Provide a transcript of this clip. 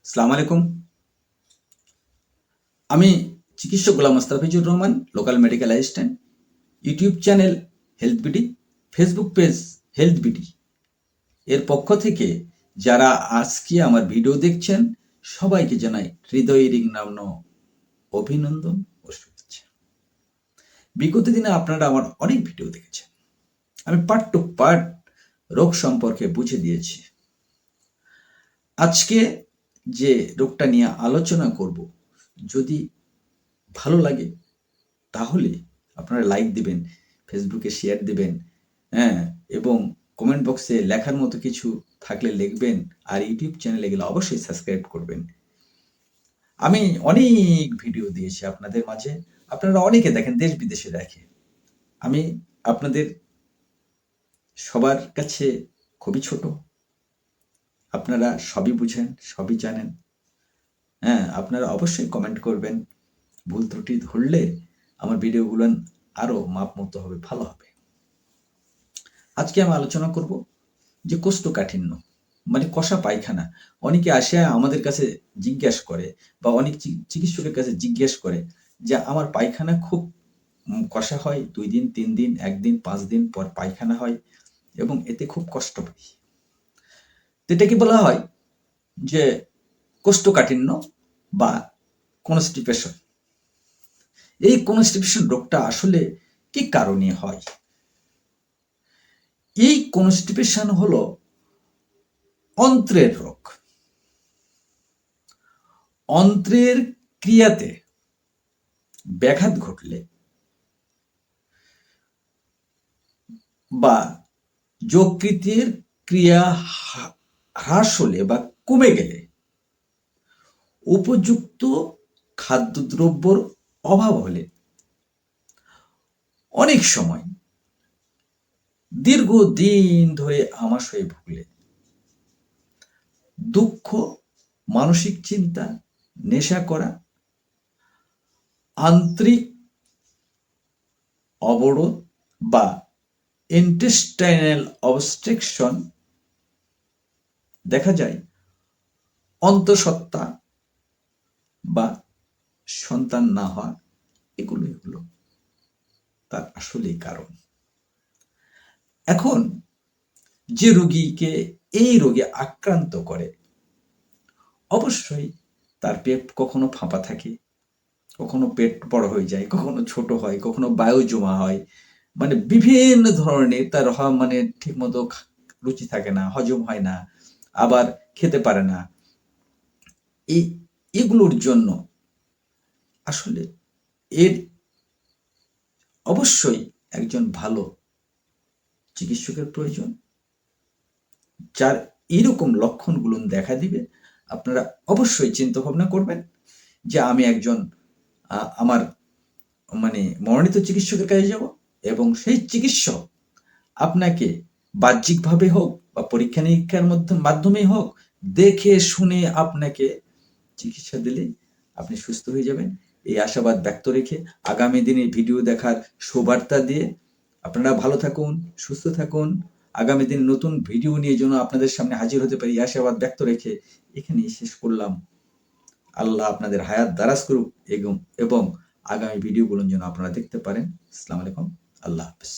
আসসালামু আলাইকুম। আমি চিকিৎসক Golam Mostafizur Rahman, local medical assistant. YouTube channel health BD, Facebook page health BD এর পক্ষ থেকে যারা আজকে আমার ভিডিও দেখছেন সবাইকে জানাই হৃদয় রিংনাম্ন অভিনন্দন ও শুভেচ্ছা। বিগত দিনে আপনারা আমার অনেক ভিডিও দেখেছেন। আমি পার্ট টু পার্ট রোগ সম্পর্কে বুঝে দিয়েছি। আজকে যে রোগটা নিয়ে আলোচনা করব, যদি ভালো লাগে তাহলে আপনারা লাইক দিবেন, ফেসবুকে শেয়ার দিবেন, হ্যাঁ, এবং কমেন্ট বক্সে লেখার মতো কিছু থাকলে লিখবেন। আর ইউটিউব চ্যানেলে গেলে অবশ্যই সাবস্ক্রাইব করবেন। আমি অনেক ভিডিও দিয়েছি আপনাদের মাঝে, আপনারা অনেকে দেখেন, দেশ বিদেশে দেখে। আমি আপনাদের সবার কাছে খুবই ছোট, আপনারা সবই বুঝেন, সবই জানেন। হ্যাঁ, আপনারা অবশ্যই কমেন্ট করবেন। ভুল ত্রুটি ধরলে আমার ভিডিওগুলো আরও মাপ মতো হবে, ভালো হবে। আজকে আমি আলোচনা করব যে কোষ্ঠকাঠিন্য মানে কষা পায়খানা। অনেকে আসে আমাদের কাছে জিজ্ঞেস করে, বা অনেক চিকিৎসকের কাছে জিজ্ঞেস করে যে আমার পায়খানা খুব কষা হয়, 2 দিন 3 দিন 1 দিন 5 দিন পর পায়খানা হয় এবং এতে খুব কষ্ট পাই। এটাকে বলা হয় যে কোষ্ঠকাঠিন্য বা কনস্টিপেশন। এই কনস্টিপেশন রোগটা আসলে কি কারণে হয়? এই কনস্টিপেশন হলো অন্ত্রের রোগ। অন্ত্রের ক্রিয়াতে ব্যাঘাত ঘটলে বা যকৃতের ক্রিয়া হ্রাস হলে বা কমে গেলে, উপযুক্ত খাদ্যদ্রব্যর অভাব হলে, অনেক সময় দীর্ঘদিন ধরে আমাশয়ে ভুগলে, দুঃখ, মানসিক চিন্তা, নেশা করা, আন্ত্রিক অবরোধ বা ইন্টেস্টাইনাল অবস্ট্রাকশন দেখা যায়, অন্তঃসত্ত্বা বা সন্তান না হওয়া, এগুলোই হলো তার আসলেই কারণ। এখন যে রোগীকে এই রোগে আক্রান্ত করে, অবশ্যই তার পেট কখনো ফাঁপা থাকে, কখনো পেট বড় হয়ে যায়, কখনো ছোট হয়, কখনো বায়ু জমা হয়, মানে বিভিন্ন ধরনের তার মানে ঠিকমতো রুচি থাকে না, হজম হয় না, আবার খেতে পারে না। এগুলোর জন্য আসলে এর অবশ্যই একজন ভালো চিকিৎসকের প্রয়োজন, যার এরকম লক্ষণগুলো দেখা দিবে। আপনারা অবশ্যই চিন্তা ভাবনা করবেন যে আমি একজন আমার মানে মনোনীত চিকিৎসকের কাছে যাব, এবং সেই চিকিৎসক আপনাকে বাহ্যিকভাবে হোক বা পরীক্ষা নিরীক্ষার মাধ্যমে হোক দেখে শুনে আপনাকে চিকিৎসা দিলে আপনি সুস্থ হয়ে যাবেন। এই আশাবাদ ব্যক্ত রেখে আগামী দিনে ভিডিও দেখার সুবার্তা দিয়ে আপনারা ভালো থাকুন, সুস্থ থাকুন। আগামী দিন নতুন ভিডিও নিয়ে যেন আপনাদের সামনে হাজির হতে পারি, আশাবাদ ব্যক্ত রেখে এখানেই শেষ করলাম। আল্লাহ আপনাদের হায়াত দারাজ করুক এবং আগামী ভিডিওগুলো যেন আপনারা দেখতে পারেন। আসসালামু আলাইকুম, আল্লাহ হাফেজ।